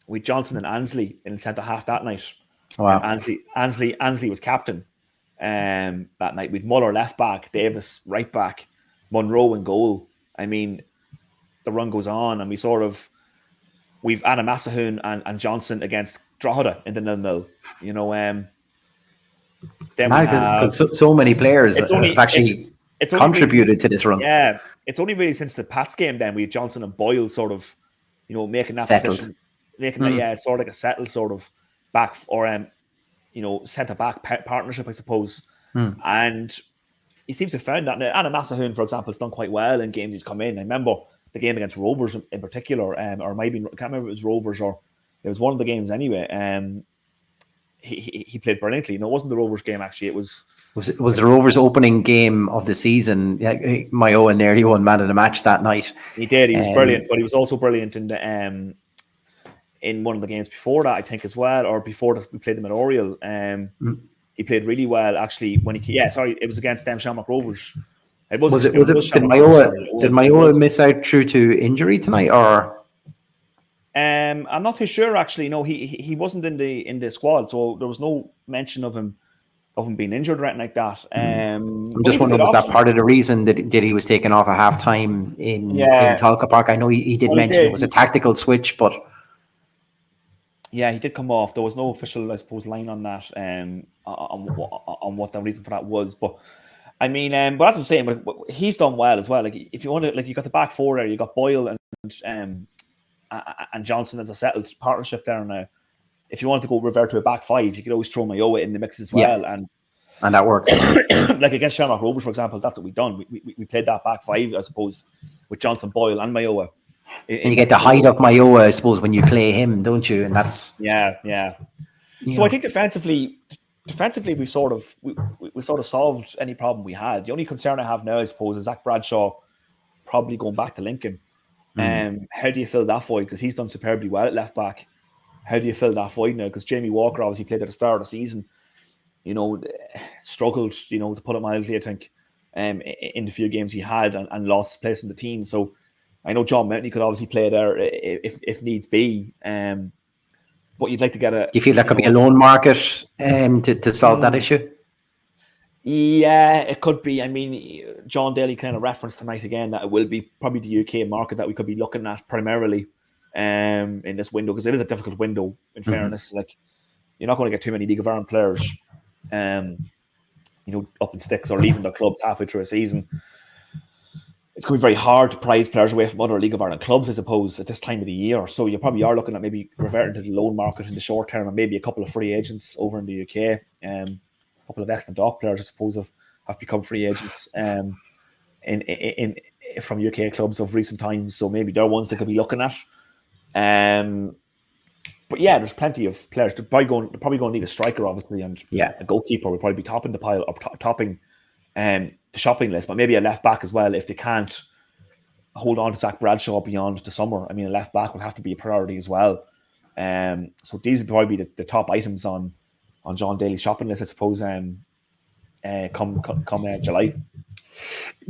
we Johnson and Ansley in centre half that night. Wow. Ansley was captain. That night we'd Muller left back, Davis right back, Monroe in goal. I mean, the run goes on, and we've Anna Massahun and Johnson against Drogheda in the 0-0. Then we have, so many players have actually contributed to this run. Yeah, it's only really since the Pats game then we had Johnson and Boyle sort of, making that settled. Position, making that it's sort of like a settled sort of back or centre back partnership, I suppose. And he seems to have found that. Now, Anna Massahun, for example, has done quite well in games he's come in. I remember the game against Rovers in particular, or maybe I can't remember if it was Rovers or it was one of the games anyway. He played brilliantly. No, it wasn't the Rovers game actually. It was the Rovers opening game of the season. Mayo nearly won man of the match that night. He did. He was brilliant, but he was also brilliant in the in one of the games before that, I think, as well, or before we played them at Oriel. He played really well actually when it was against Shamrock Rovers. Did Mayowa miss out through to injury tonight, or? I'm not too sure actually. No, he wasn't in the squad, so there was no mention of him being injured or anything like that. I'm just wondering, was that part of the reason that he was taken off at halftime in Talca Park? I know he did mention it was a tactical switch, but yeah, he did come off. There was no official, I suppose, line on that, on what the reason for that was, but. I mean, but as I'm saying, but he's done well as well. Like, if you want to, you got the back four there, you got Boyle and Johnson as a settled partnership there now. If you want to go revert to a back five, you could always throw Mayowa in the mix as well, and that works. Like against Shamrock Rovers, for example, that's what we've done. We played that back five, I suppose, with Johnson, Boyle, and Mayowa. And you get the height of Mayowa, I suppose, when you play him, don't you? And that's yeah. So I think defensively, we've sort of solved any problem we had. The only concern I have now, I suppose, is Zach Bradshaw probably going back to Lincoln. How do you fill that void? Because he's done superbly well at left back. How do you fill that void now? Because Jamie Walker obviously played at the start of the season, struggled, to put it mildly, I think, in the few games he had and lost his place in the team. So I know John Mountney could obviously play there if needs be. But you'd like to get a... Do you feel that could be a loan market to solve that issue? Yeah, it could be. I mean, John Daly kind of referenced tonight again that it will be probably the UK market that we could be looking at primarily in this window, because it is a difficult window, in fairness. Like, you're not going to get too many League of Ireland players, up in sticks or leaving their clubs halfway through a season. It's going to be very hard to prize players away from other League of Ireland clubs, I suppose, at this time of the year. So you probably are looking at maybe reverting to the loan market in the short term, and maybe a couple of free agents over in the UK. A couple of excellent Dundalk players, I suppose, have become free agents from UK clubs of recent times. So maybe they're ones they could be looking at. But yeah, there's plenty of players. They're probably going to need a striker, obviously, and a goalkeeper will probably be topping the pile, or topping the shopping list, but maybe a left back as well if they can't hold on to Zach Bradshaw beyond the summer. I mean, a left back will have to be a priority as well. So these would probably be the top items on John Daly's shopping list, I suppose. Come July.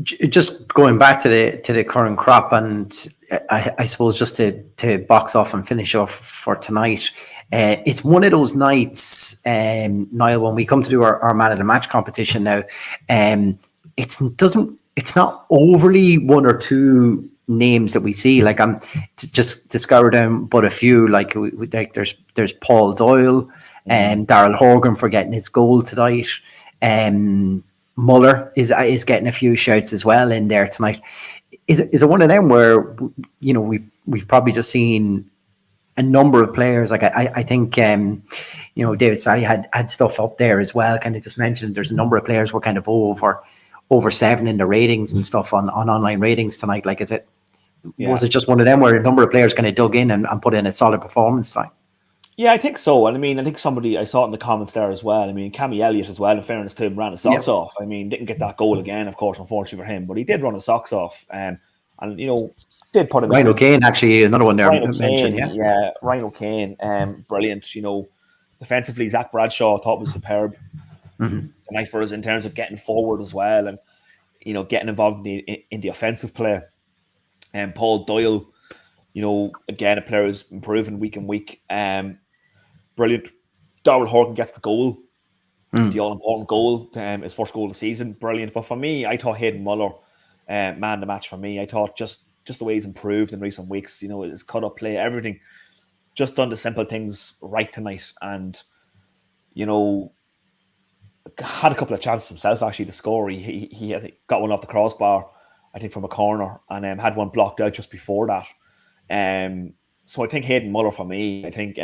Just going back to the current crop, and I suppose just to box off and finish off for tonight, it's one of those nights, Niall, when we come to do our man of the match competition now, it's not overly one or two names that we see. Like I'm just to scour down but a few. Like there's Paul Doyle and Daryl Horgan for getting his goal tonight. Muller is getting a few shouts as well in there tonight. Is it one of them where we've probably just seen a number of players? Like I think David Sally had stuff up there as well. Kind of just mentioned there's a number of players were kind of over 7 in the ratings and stuff on online ratings tonight. Like was it just one of them where a number of players kind of dug in and put in a solid performance tonight? Yeah, I think so. And I mean, I think somebody, I saw it in the comments there as well. I mean, Cammy Elliott as well, in fairness to him, ran his socks off. I mean, didn't get that goal again, of course, unfortunately for him, but he did run his socks off. And did put him Ryan O'Kane, actually, another one there mentioned. Yeah, Ryan O'Kane, brilliant. Defensively, Zach Bradshaw I thought was superb tonight for us in terms of getting forward as well and, getting involved in the offensive play. And Paul Doyle, again, a player who's improving week in week. Brilliant. Daryl Horgan gets the goal, the all-important goal, his first goal of the season. Brilliant. But for me, I thought Hayden Muller, man of the match for me. I thought just the way he's improved in recent weeks, his cut-up play, everything. Just done the simple things right tonight. And, had a couple of chances himself, actually, to score. He I think, got one off the crossbar, I think, from a corner, and had one blocked out just before that. So I think Hayden Muller for me, I think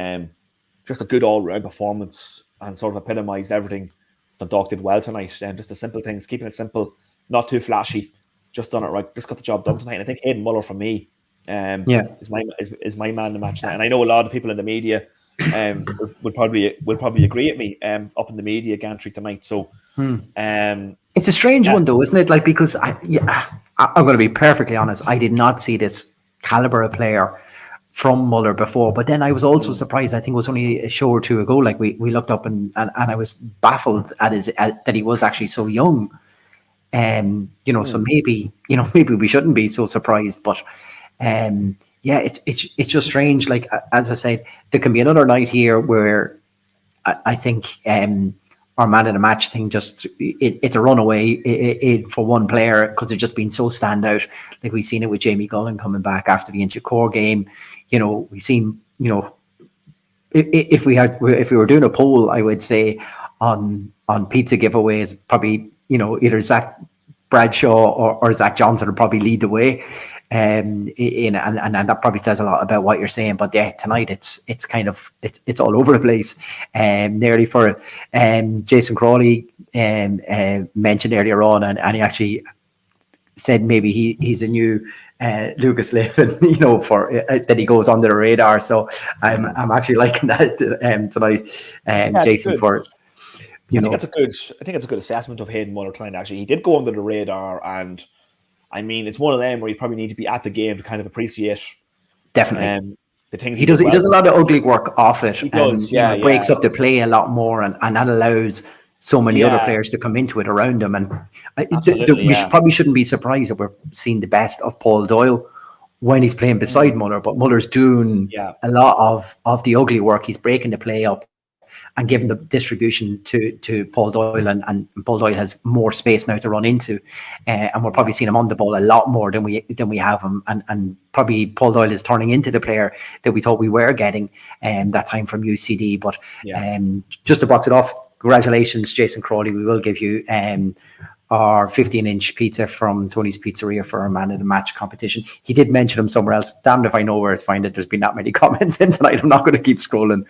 just a good all-round performance and sort of epitomised everything Dundalk did well tonight. Just the simple things, keeping it simple, not too flashy, just done it right, just got the job done tonight. And I think Hayden Muller for me is my man in the match tonight. And I know a lot of people in the media will probably agree with me up in the media gantry tonight. So it's a strange one though, isn't it? Like, because I'm going to be perfectly honest, I did not see this caliber of player from Muller before, but then I was also surprised. I think it was only a show or two ago. Like we looked up and I was baffled at that he was actually so young. So maybe we shouldn't be so surprised, but it's just strange. Like as I said, there can be another night here where I think our man of the match thing it's a runaway for one player because they've just been so standout. Like we've seen it with Jamie Gullen coming back after the Inchicore game. We've seen if we were doing a poll, I would say on pizza giveaways, probably either Zach Bradshaw or Zach Johnson would probably lead the way. And that probably says a lot about what you're saying. But yeah, tonight it's kind of it's all over the place. Nearly for Jason Crawley mentioned earlier on, and he actually said maybe he's a new Lucas Levin, for that he goes under the radar. So I'm actually liking that tonight, Jason. For I think it's a good assessment of Hayden Muller tonight. Actually, he did go under the radar, and I mean, it's one of them where you probably need to be at the game to kind of appreciate definitely the things he does. He does a lot of ugly work off it, breaks up the play a lot more, and that allows so many other players to come into it around him. And we probably shouldn't be surprised that we're seeing the best of Paul Doyle when he's playing beside Muller. But Muller's doing a lot of the ugly work. He's breaking the play up and giving the distribution to Paul Doyle, and Paul Doyle has more space now to run into, and we're probably seeing him on the ball a lot more than we have him, and probably Paul Doyle is turning into the player that we thought we were getting that time from UCD. But just to box it off, congratulations, Jason Crawley. We will give you our 15-inch pizza from Tony's Pizzeria for our man of the match competition. He did mention him somewhere else. Damned if I know where to find it. There's been that many comments in tonight. I'm not going to keep scrolling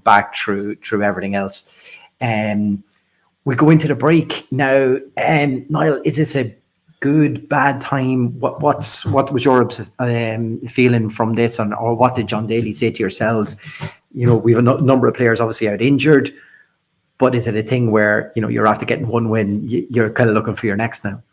back through everything else. We go into the break now. Niall, is this a good, bad time? What was your feeling from this, or what did John Daly say to yourselves? We have a number of players obviously out injured. But is it a thing where, you're after getting one win, you're kind of looking for your next now?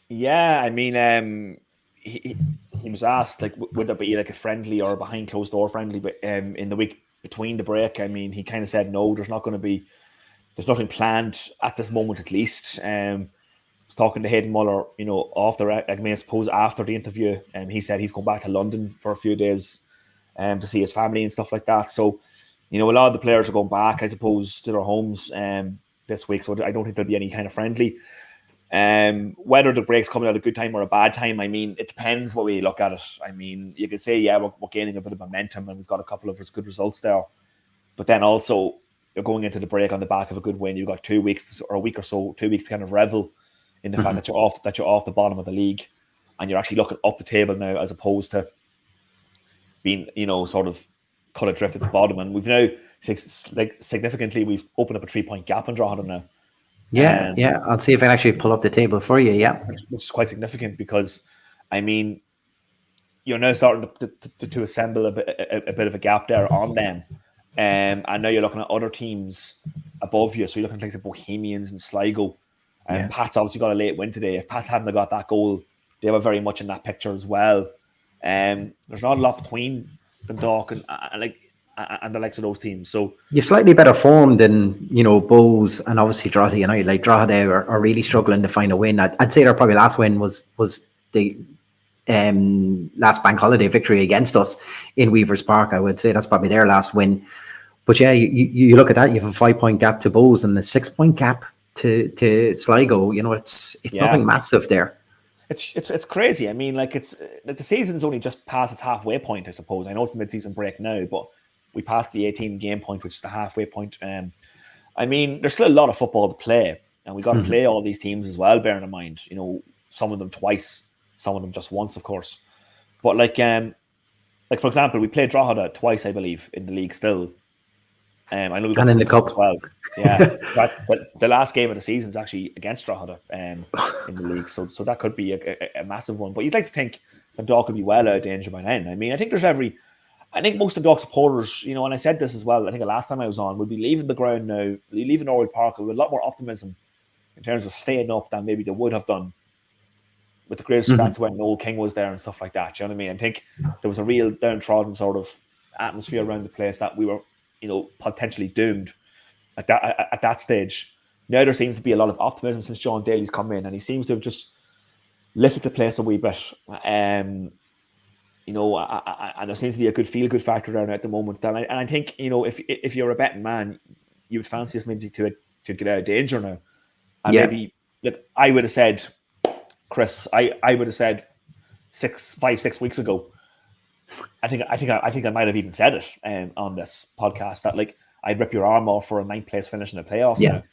Yeah, I mean, he was asked, like, would there be like a friendly or behind closed door friendly in the week between the break. I mean, he kind of said no, there's nothing planned at this moment, at least. Was talking to Hayden Muller, I suppose after the interview, and he said he's going back to London for a few days to see his family and stuff like that. So, a lot of the players are going back, I suppose, to their homes this week. So I don't think there'll be any kind of friendly. Whether the break's coming at a good time or a bad time, I mean, it depends what way you look at it. I mean, you could say, yeah, we're gaining a bit of momentum and we've got a couple of good results there. But then also, you're going into the break on the back of a good win. You've got 2 weeks or a week or so, 2 weeks to kind of revel in the fact that you're off the bottom of the league and you're actually looking up the table now, as opposed to being, sort of cut adrift at the bottom. And we've now significantly we've opened up a 3-point gap on Drogheda now. Yeah. I'll see if I can actually pull up the table for you. Yeah, which is quite significant because, I mean, you're now starting to assemble a bit of a gap there on them. And now you're looking at other teams above you. So you're looking at like the Bohemians and Sligo. And Pat's obviously got a late win today. If Pat hadn't got that goal, they were very much in that picture as well. There's not a lot between Dundalk and the likes of those teams. So you've slightly better form than Bows and obviously Drogheda United. Like Drogheda are really struggling to find a win. I'd say their probably last win was the last bank holiday victory against us in Weavers Park. I would say that's probably their last win. But yeah, you look at that. You have a 5-point gap to Bows and a 6-point gap to Sligo. It's nothing massive there. It's crazy. I mean, it's the season's only just past its halfway point, I suppose. I know it's the mid-season break now, but we passed the 18 game point, which is the halfway point. I mean, there's still a lot of football to play, and we got to play all these teams as well. Bearing in mind, some of them twice, some of them just once, of course. But for example, we played Drogheda twice, I believe, in the league still. I know we got in the cup as well. Yeah, but the last game of the season is actually against Drogheda in the league, so that could be a massive one. But you'd like to think Dundalk could be well out of danger by then. I mean, I think most of Dundalk supporters, and I said this as well, I think the last time I was on, would be leaving the ground now, leaving Norwood Park with a lot more optimism in terms of staying up than maybe they would have done with the greatest respect to when Noel King was there and stuff like that. Do you know what I mean? I think there was a real downtrodden sort of atmosphere around the place that we were potentially doomed at that stage. Now there seems to be a lot of optimism since John Daly's come in, and he seems to have just lifted the place a wee bit. And there seems to be a good feel-good factor down at the moment. And I think, if you're a betting man, you would fancy us maybe to get out of danger now. And maybe, I would have said, Chris, I would have said 6 weeks ago, I think I might have even said it on this podcast that I'd rip your arm off for a 9th place finish in the playoff. Now.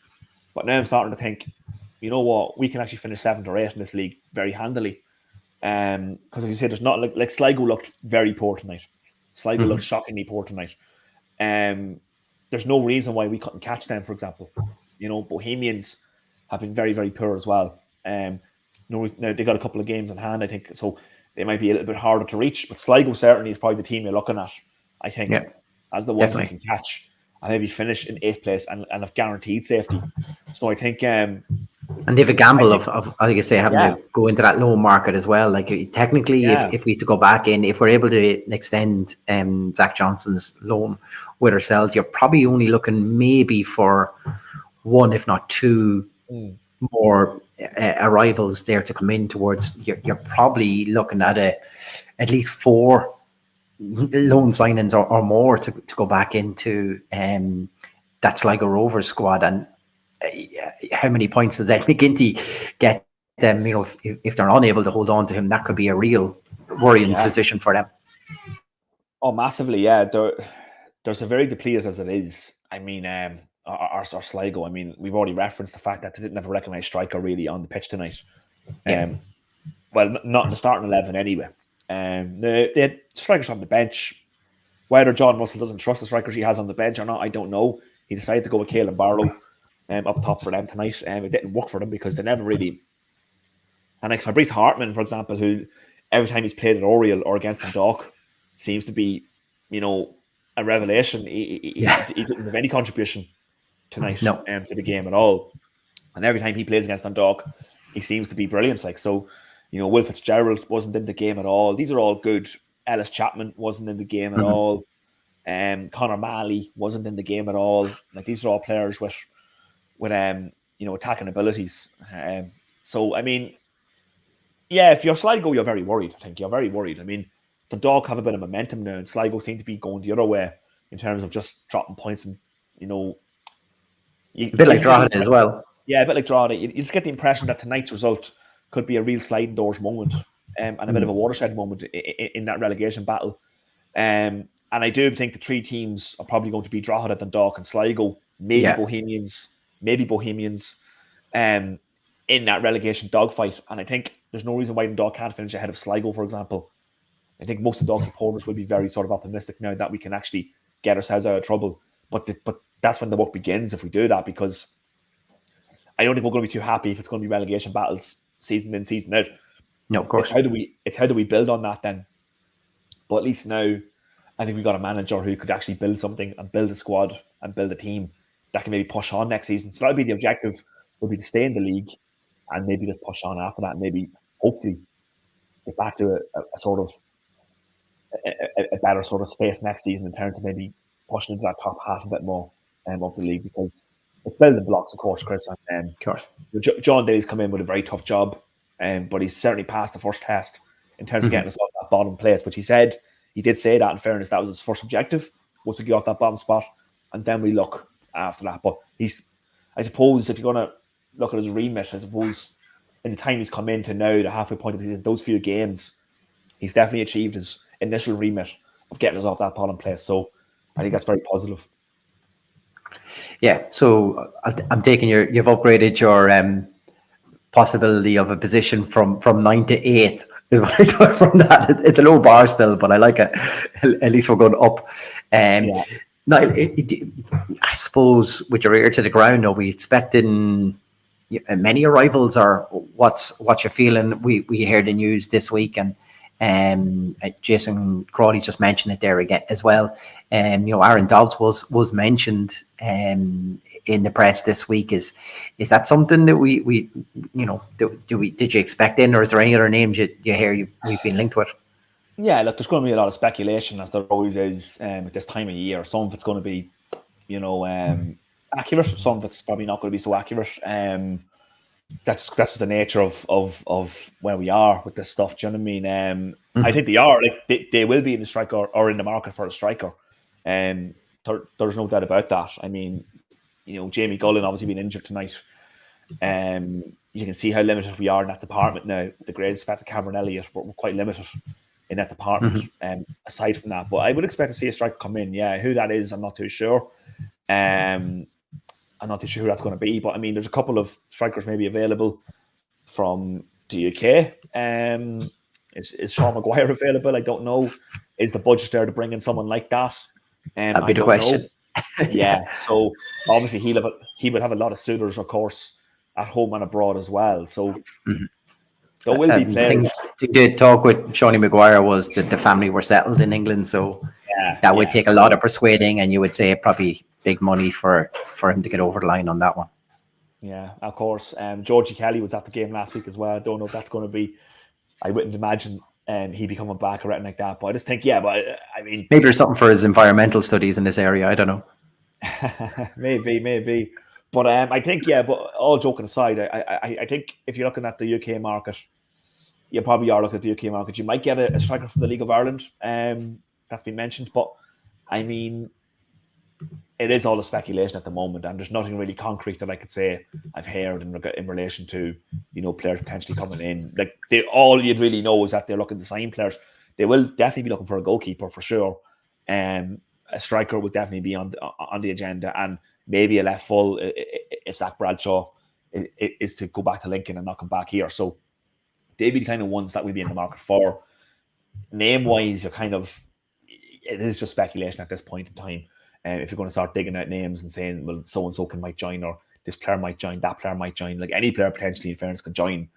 But now I'm starting to think, you know what, we can actually finish 7th or 8th in this league very handily. Because as you said, there's not like Sligo looked very poor tonight. Sligo looked shockingly poor tonight. There's no reason why we couldn't catch them, for example. Bohemians have been very, very poor as well. Now they got a couple of games in hand, I think, so they might be a little bit harder to reach. But Sligo certainly is probably the team you're looking at, I think, as the ones you can catch and maybe finish in 8th place and have guaranteed safety. So I think and they have a gamble of like I say, having to go into that loan market as well. Like technically, if we to go back in, if we're able to extend Zach Johnson's loan with ourselves, you're probably only looking maybe for 1, if not 2 more arrivals there to come in towards. You're probably looking at at least 4 loan signings or more to go back into that Sligo Rovers squad. And how many points does Ed McGinty get them? If they're unable to hold on to him, that could be a real worrying position for them. Oh, massively, yeah. There's a very depleted as it is. I mean, our Sligo. I mean, we've already referenced the fact that they didn't have a recognised striker really on the pitch tonight. Well, not in the starting 11 anyway. They had strikers on the bench. Whether John Russell doesn't trust the strikers he has on the bench or not, I don't know. He decided to go with Caelan Barlow up top for them tonight. It didn't work for them because they never really. And like Fabrice Hartman, for example, who every time he's played at Oriel or against Dundalk seems to be, a revelation. He didn't have any contribution tonight to the game at all. And every time he plays against Dundalk, he seems to be brilliant. Will Fitzgerald wasn't in the game at all. These are all good. Ellis Chapman wasn't in the game at all. Conor Malley wasn't in the game at all. Like, these are all players with attacking abilities. So I mean, yeah, if you're Sligo, you're very worried. I think you're very worried. I mean, the Dundalk have a bit of momentum now, and Sligo seem to be going the other way in terms of just dropping points. And a bit like Drogheda as well. Yeah, a bit like Drogheda. You just get the impression that tonight's result could be a real sliding doors moment, and a bit of a watershed moment in that relegation battle. And I do think the three teams are probably going to be Drogheda, Dundalk, and Sligo. Maybe Bohemians. In that relegation dogfight. And I think there's no reason why Dundalk can't finish ahead of Sligo, for example. I think most of Dundalk supporters will be very sort of optimistic now that we can actually get ourselves out of trouble. But that's when the work begins if we do that, because I don't think we're going to be too happy if it's going to be relegation battles season in, season out. No, of course. It's how do we build on that then? But at least now, I think we've got a manager who could actually build something and build a squad and build a team that can maybe push on next season. So that'll be the objective, will be to stay in the league and maybe just push on after that, and maybe hopefully get back to a sort of a better sort of space next season in terms of maybe pushing into that top half a bit more of the league, because it's building blocks, of course, Chris. And of course, John Daly's come in with a very tough job, but he's certainly passed the first test in terms of getting us off that bottom place. Which he did say that, in fairness, that was his first objective, was to get off that bottom spot, and then we look after that. But I suppose if you're going to look at his remit, I suppose in the time he's come in to now, the halfway point of the season, those few games, he's definitely achieved his initial remit of getting us off that bottom place. So I think that's very positive. Yeah, so I'm taking you've upgraded your possibility of a position from 9th to 8th is what I took from that. It's a low bar still, but I like it. At least we're going up. Now, I suppose with your ear to the ground, are we expecting many arrivals, or what's your feeling? We heard the news this week, and Jason Crawley just mentioned it there again as well. Aaron Dobbs was mentioned in the press this week. Is that something that we did you expect in, or is there any other names you hear you've been linked with? Yeah, look, there's going to be a lot of speculation, as there always is at this time of year. Some of it's going to be, accurate. Some of it's probably not going to be so accurate. That's just the nature of where we are with this stuff. Do you know what I mean? I think they are. Like, they will be in the striker or in the market for a striker. There's no doubt about that. I mean, Jamie Gullen obviously being injured tonight. You can see how limited we are in that department now. The greatest respect to Cameron Elliott, we're quite limited in that department. Aside from that, but I would expect to see a striker come in. Yeah, who that is, I'm not too sure. I'm not too sure who that's going to be, but I mean, there's a couple of strikers maybe available from the UK. Is Sean Maguire available? I don't know. Is the budget there to bring in someone like that? That'd be the question. Yeah. So obviously he would have a lot of suitors, of course, at home and abroad as well. So there will be players. I think the talk with Sean Maguire was that the family were settled in England, so that would take a lot of persuading, and you would say probably big money for him to get over the line on that one. Yeah, of course. Georgie Kelly was at the game last week as well. I don't know if that's going to be. I wouldn't imagine he be coming back or anything like that. But I just think, but I mean, maybe there's something for his environmental studies in this area. I don't know. maybe. But I think, but all joking aside, I think if you're looking at the UK market, you probably are looking at the UK market. You might get a striker from the League of Ireland. That's been mentioned, but I mean, it is all a speculation at the moment, and there's nothing really concrete that I could say I've heard in relation to players potentially coming in. Like, all you'd really know is that they're looking to sign players. They will definitely be looking for a goalkeeper for sure. A striker would definitely be on the agenda, and maybe a left full if Zach Bradshaw is to go back to Lincoln and not come back here. So they'd be the kind of ones that we'd be in the market for. Name wise, it is just speculation at this point in time. If you're going to start digging out names and saying, well, so-and-so might join, or this player might join, that player might join, like any player potentially in fairness could join.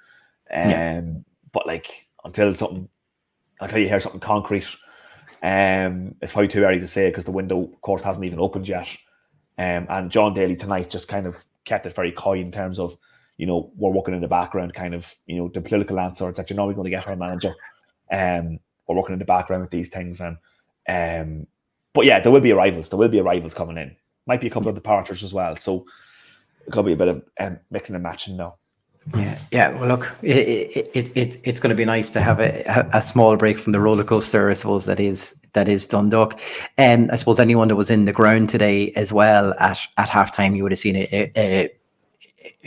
But like, until you hear something concrete, it's probably too early to say, because the window, of course, hasn't even opened yet. And John Daly tonight just kind of kept it very coy in terms of, we're working in the background, kind of, the political answer that we're going to get from a manager. We're working in the background with these things, and But yeah, there will be arrivals. There will be arrivals coming in. Might be a couple of departures as well. So it could be a bit of mixing and matching now. Yeah. Well, look, it's going to be nice to have a small break from the roller coaster, I suppose, that is Dundalk. And I suppose anyone that was in the ground today as well at halftime, you would have seen a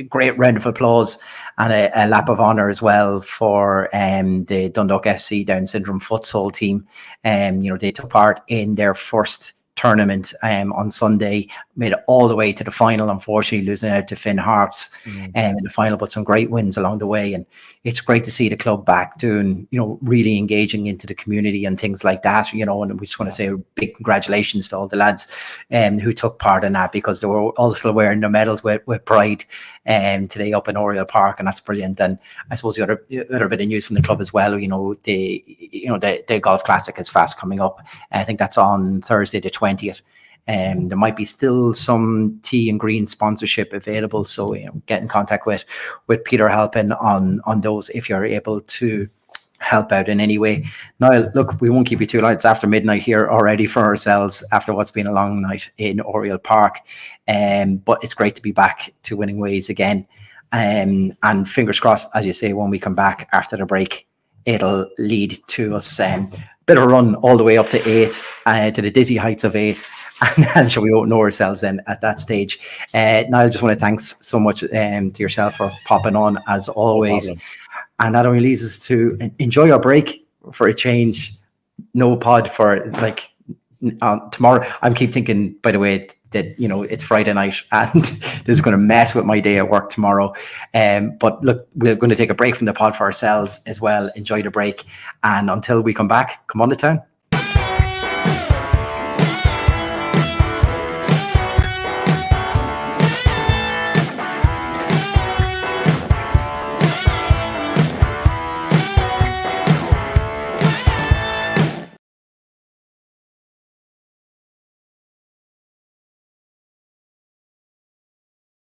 great round of applause and a lap of honour as well for the Dundalk FC Down syndrome futsal team. They took part in their first tournament on Sunday, made it all the way to the final, unfortunately losing out to Finn Harps in the final, but some great wins along the way. And it's great to see the club back doing, really engaging into the community and things like that, and we just want to say a big congratulations to all the lads who took part in that, because they were also wearing their medals with pride today up in Oriel Park, and that's brilliant. And I suppose the other bit of news from the club as well, the golf classic is fast coming up. I think that's on Thursday the 20th. There might be still some tea and green sponsorship available, so get in contact with Peter Halpin on those if you're able to help out in any way. Now, look, we won't keep you too long. It's after midnight here already for ourselves after what's been a long night in Oriel Park, but it's great to be back to winning ways again, and fingers crossed, as you say, when we come back after the break, it'll lead to us bit of a run all the way up to 8th, to the dizzy heights of 8th. And shall we won't know ourselves then at that stage. Niall, I just want to thanks so much to yourself for popping on as always. No, and that only leads us to enjoy our break for a change. No pod for tomorrow. I keep thinking, by the way, that it's Friday night and this is going to mess with my day at work tomorrow. But look, we're going to take a break from the pod for ourselves as well. Enjoy the break, and until we come back, come on to town.